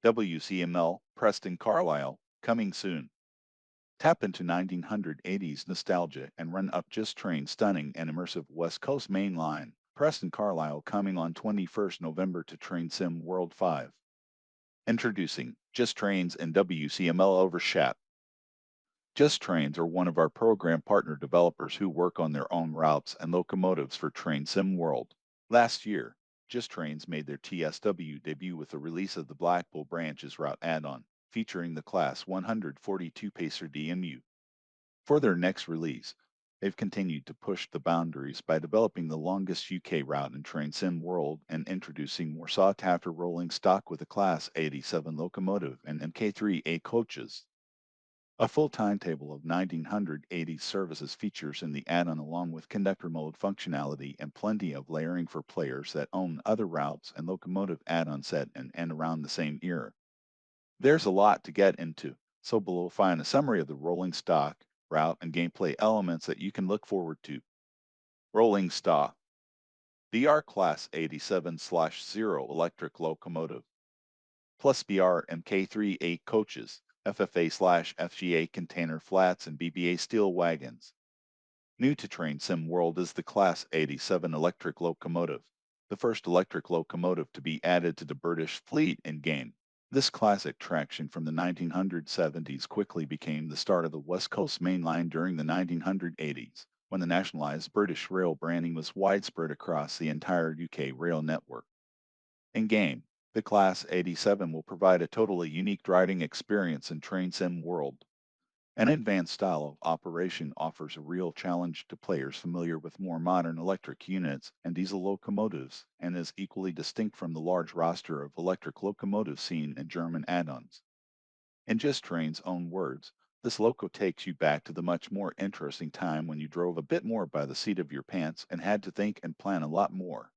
WCML, Preston, Carlisle, coming soon. Tap into 1980s nostalgia and run up Just Train's stunning and immersive West Coast main line. Preston Carlisle coming on 21st November to Train Sim World 5. Introducing Just Trains and WCML Overshat. Just Trains are one of our program partner developers who work on their own routes and locomotives for Train Sim World. Last year, Just Trains made their TSW debut with the release of the Blackpool Branches route add-on, featuring the Class 142 Pacer DMU. For their next release, they've continued to push the boundaries by developing the longest UK route in Train Sim World and introducing more sought-after rolling stock with the Class 87 locomotive and MK3A coaches. A full timetable of 1980 services features in the add-on along with conductor mode functionality and plenty of layering for players that own other routes and locomotive add-on set and around the same era. There's a lot to get into, so below find a summary of the rolling stock, route, and gameplay elements that you can look forward to. Rolling stock. BR Class 87/0 electric locomotive. Plus BR MK3A coaches, FFA/FGA container flats, and BBA steel wagons. New to Train Sim World is the Class 87 electric locomotive, the first electric locomotive to be added to the British fleet in-game. This classic traction from the 1970s quickly became the start of the West Coast Main Line during the 1980s, when the nationalized British rail branding was widespread across the entire UK rail network. In-game, the Class 87 will provide a totally unique driving experience in Train Sim World. An advanced style of operation offers a real challenge to players familiar with more modern electric units and diesel locomotives, and is equally distinct from the large roster of electric locomotives seen in German add-ons. In Just Train's own words, this loco takes you back to the much more interesting time when you drove a bit more by the seat of your pants and had to think and plan a lot more.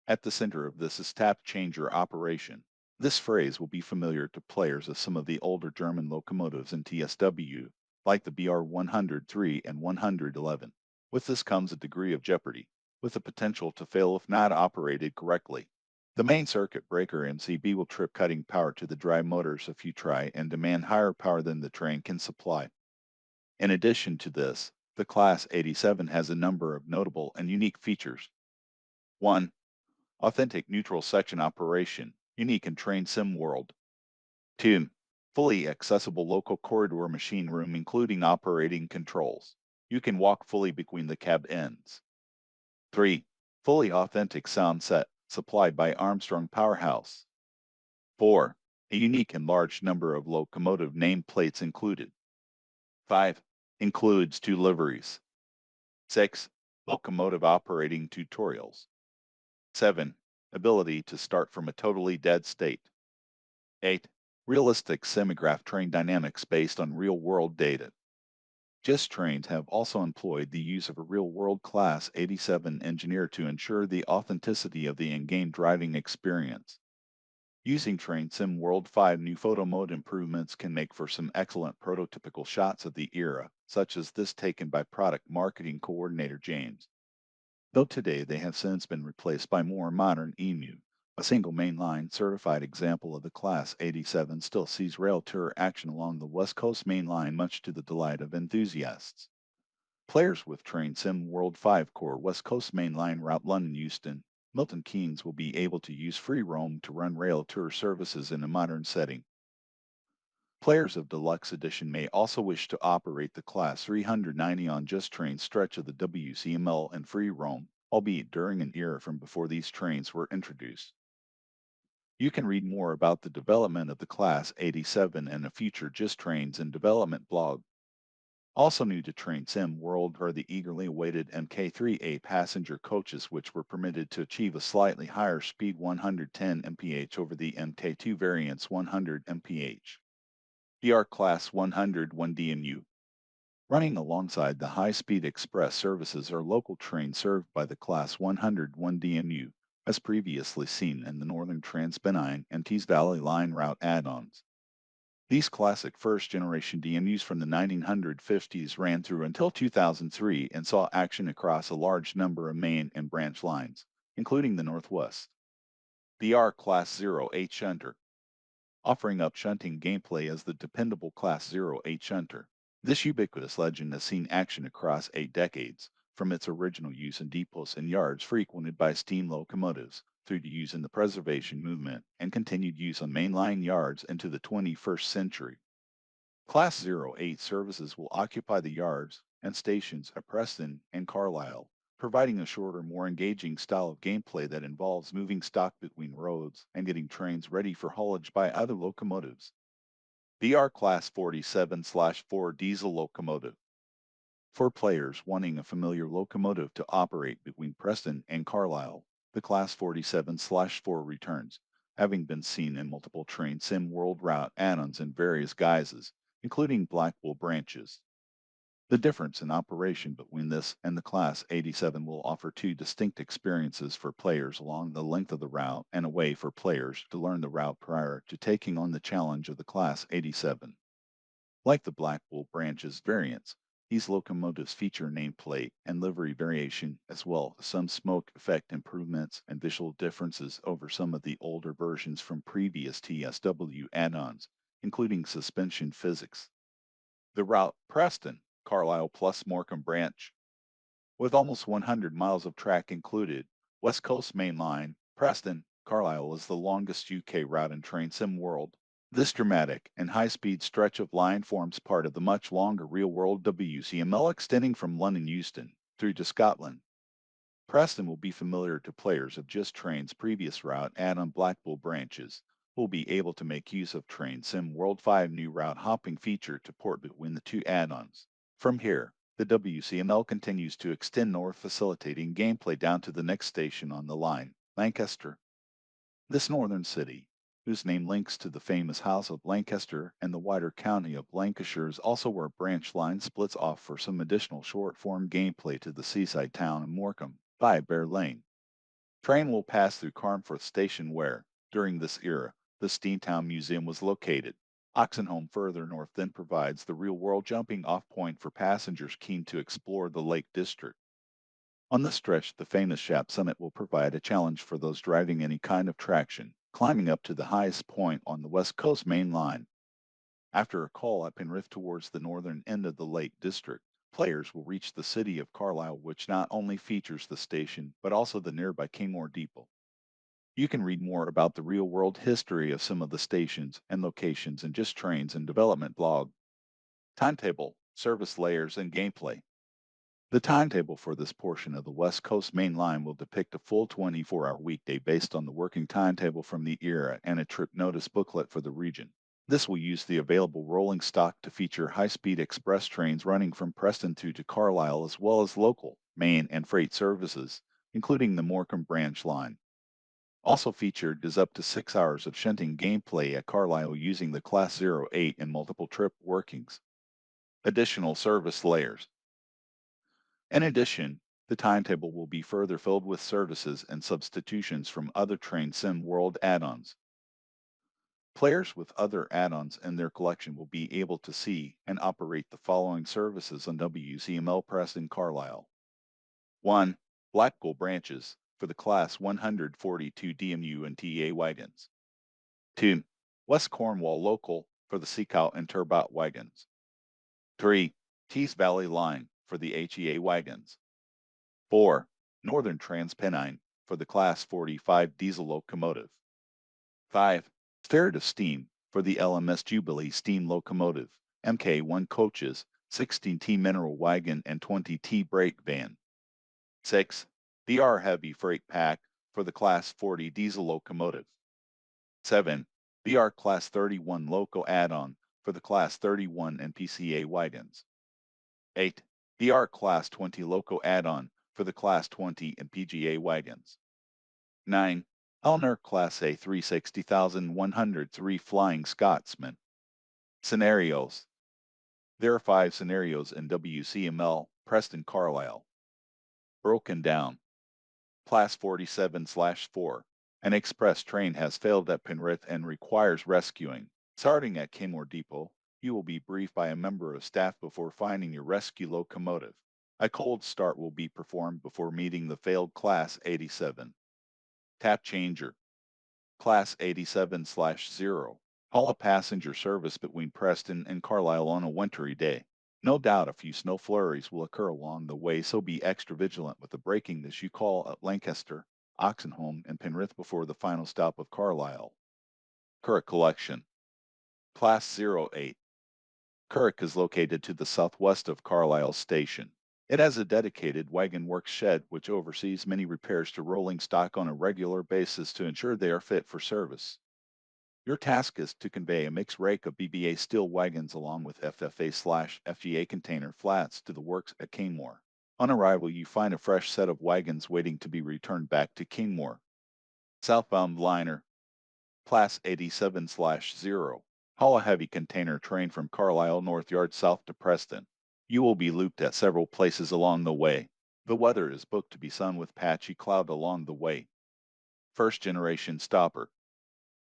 At the center of this is tap changer operation. This phrase will be familiar to players of some of the older German locomotives in TSW, like the BR 103 and 111. With this comes a degree of jeopardy, with the potential to fail if not operated correctly. The main circuit breaker MCB will trip cutting power to the drive motors if you try and demand higher power than the train can supply. In addition to this, the Class 87 has a number of notable and unique features. 1. Authentic neutral section operation, unique in Train Sim World. 2. Fully accessible local corridor machine room including operating controls. You can walk fully between the cab ends. 3. Fully authentic sound set supplied by Armstrong Powerhouse. 4. A unique and large number of locomotive nameplates included. 5. Includes 2 liveries. 6. Locomotive operating tutorials. 7. Ability to start from a totally dead state. 8. Realistic semigraph train dynamics based on real-world data. Just Trains have also employed the use of a real-world Class 87 engineer to ensure the authenticity of the in-game driving experience. Using Train Sim World 5 new photo mode improvements can make for some excellent prototypical shots of the era, such as this taken by product marketing coordinator James. Though today they have since been replaced by more modern EMU. A single mainline certified example of the Class 87 still sees rail tour action along the West Coast Main Line, much to the delight of enthusiasts. Players with Train Sim World 5 Core West Coast Main Line route London Euston, Milton Keynes will be able to use free roam to run rail tour services in a modern setting. Players of Deluxe Edition may also wish to operate the Class 390 on Just Train stretch of the WCML and free roam, albeit during an era from before these trains were introduced. You can read more about the development of the Class 87 and a future Just Trains in development blog. Also new to Train Sim World are the eagerly awaited MK3A passenger coaches, which were permitted to achieve a slightly higher speed 110 mph over the MK2 variant's 100 mph. BR Class 101 DMU. Running alongside the high-speed express services are local trains served by the Class 101 DMU, as previously seen in the Northern Trans-Pennine and Tees Valley Line route add-ons. These classic first-generation DMUs from the 1950s ran through until 2003 and saw action across a large number of main and branch lines, including the Northwest. BR Class 0 H Hunter. offering up shunting gameplay as the dependable Class 08 shunter. This ubiquitous legend has seen action across 8 decades, from its original use in depots and yards frequented by steam locomotives, through to use in the preservation movement and continued use on mainline yards into the 21st century. Class 08 services will occupy the yards and stations at Preston and Carlisle, providing a shorter, more engaging style of gameplay that involves moving stock between roads and getting trains ready for haulage by other locomotives. BR Class 47/4 diesel locomotive. For players wanting a familiar locomotive to operate between Preston and Carlisle, the Class 47/4 returns, having been seen in multiple train sim world route add-ons in various guises, including Blackpool Branches. The difference in operation between this and the Class 87 will offer two distinct experiences for players along the length of the route and a way for players to learn the route prior to taking on the challenge of the Class 87. Like the Blackpool Branches variants, these locomotives feature nameplate and livery variation as well as some smoke effect improvements and visual differences over some of the older versions from previous TSW add-ons, including suspension physics. The route Preston, Carlisle plus Morecambe Branch. With almost 100 miles of track included, West Coast Main Line, Preston, Carlisle is the longest UK route in train sim world. This dramatic and high-speed stretch of line forms part of the much longer real-world WCML extending from London Euston through to Scotland. Preston will be familiar to players of just Train's previous route and on Blackpool Branches, who will be able to make use of Train Sim World 5 new route hopping feature to port between the two add-ons. From here, the WCML continues to extend north, facilitating gameplay down to the next station on the line, Lancaster. This northern city, whose name links to the famous House of Lancaster and the wider county of Lancashire, is also where branch line splits off for some additional short-form gameplay to the seaside town of Morecambe by Bear Lane. Train will pass through Carnforth Station where, during this era, the Steamtown Museum was located. Oxenholme further north then provides the real-world jumping-off point for passengers keen to explore the Lake District. On this stretch, the famous Shap Summit will provide a challenge for those driving any kind of traction, climbing up to the highest point on the West Coast Main Line. After a call up and rift towards the northern end of the Lake District, players will reach the city of Carlisle, which not only features the station, but also the nearby Kingmore Depot. You can read more about the real-world history of some of the stations and locations in Just Trains and Development blog. Timetable, service layers, and gameplay. The timetable for this portion of the West Coast Main Line will depict a full 24-hour weekday based on the working timetable from the era and a trip notice booklet for the region. This will use the available rolling stock to feature high-speed express trains running from Preston through to Carlisle as well as local, main, and freight services, including the Morecambe Branch line. Also featured is up to 6 hours of shunting gameplay at Carlisle using the Class 08 and multiple trip workings. Additional service layers. In addition, the timetable will be further filled with services and substitutions from other Train Sim World add-ons. Players with other add-ons in their collection will be able to see and operate the following services on WCML Preston Carlisle. 1. Blackpool Branches for the Class 142 DMU and TA wagons. 2. West Cornwall Local for the Seacout and Turbot wagons. 3. Tees Valley Line for the HEA wagons. 4. Northern Transpennine for the Class 45 diesel locomotive. 5. Spirit of Steam for the LMS Jubilee steam locomotive, MK1 coaches, 16T mineral wagon, and 20T brake van. 6. BR Heavy Freight Pack for the Class 40 diesel locomotive. 7. BR Class 31 Loco add-on for the Class 31 and PCA wagons. 8. BR Class 20 Loco add-on for the Class 20 and PGA wagons. 9. Elner Class A 360,103 Flying Scotsman. Scenarios. There are 5 scenarios in WCML Preston Carlisle. Broken down. Class 47/4. An express train has failed at Penrith and requires rescuing. Starting at Kingmore Depot, you will be briefed by a member of staff before finding your rescue locomotive. A cold start will be performed before meeting the failed Class 87. Tap Changer. Class 87/0. Haul a passenger service between Preston and Carlisle on a wintry day. No doubt a few snow flurries will occur along the way, so be extra vigilant with the braking as you call at Lancaster, Oxenholme, and Penrith before the final stop of Carlisle. Curragh Collection. Class 08. Curragh is located to the southwest of Carlisle Station. It has a dedicated wagon works shed which oversees many repairs to rolling stock on a regular basis to ensure they are fit for service. Your task is to convey a mixed rake of BBA steel wagons along with FFA/FGA container flats to the works at Canmore. On arrival, you find a fresh set of wagons waiting to be returned back to Canmore. Southbound liner, Class 87/0. Haul a heavy container train from Carlisle North Yard south to Preston. You will be looped at several places along the way. The weather is booked to be sun with patchy cloud along the way. First generation stopper.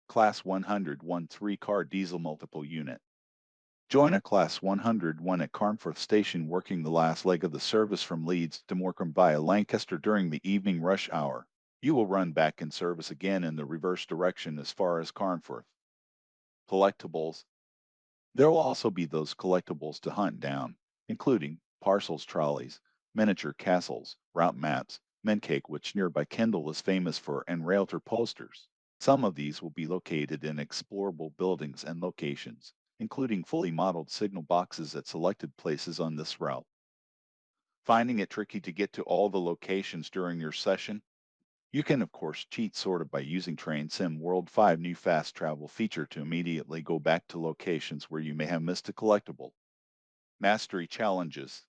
Class 101 3-car diesel multiple unit. Join a Class 101 at Carnforth Station working the last leg of the service from Leeds to Morecambe via Lancaster during the evening rush hour. You will run back in service again in the reverse direction as far as Carnforth. Collectibles. There will also be those collectibles to hunt down, including parcels trolleys, miniature castles, route maps, Mencake, which nearby Kendal is famous for, and Railter posters. Some of these will be located in explorable buildings and locations, including fully modeled signal boxes at selected places on this route. Finding it tricky to get to all the locations during your session? You can, of course, cheat sort of by using Train Sim World 5 new fast travel feature to immediately go back to locations where you may have missed a collectible. Mastery Challenges.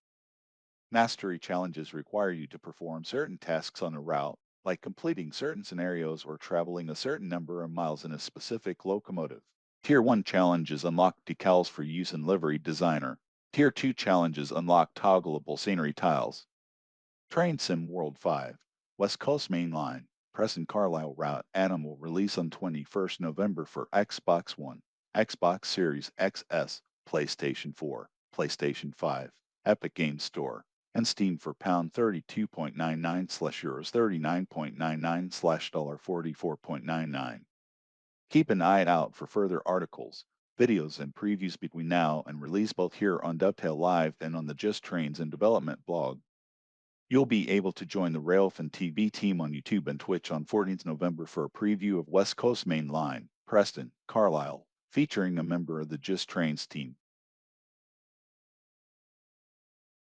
Mastery challenges require you to perform certain tasks on a route, like completing certain scenarios or traveling a certain number of miles in a specific locomotive. Tier 1 challenges unlock decals for use in Livery Designer. Tier 2 challenges unlock toggleable scenery tiles. Train Sim World 5, West Coast Main Line, Preston Carlisle route Adam will release on 21st November for Xbox One, Xbox Series XS, PlayStation 4, PlayStation 5, Epic Games Store, and Steam for £32.99/Euros 39.99/$44.99. Keep an eye out for further articles, videos, and previews between now and release both here on Dovetail Live and on the Just Trains and Development blog. You'll be able to join the Railfin TV team on YouTube and Twitch on 14th November for a preview of West Coast Main Line, Preston, Carlisle, featuring a member of the Just Trains team.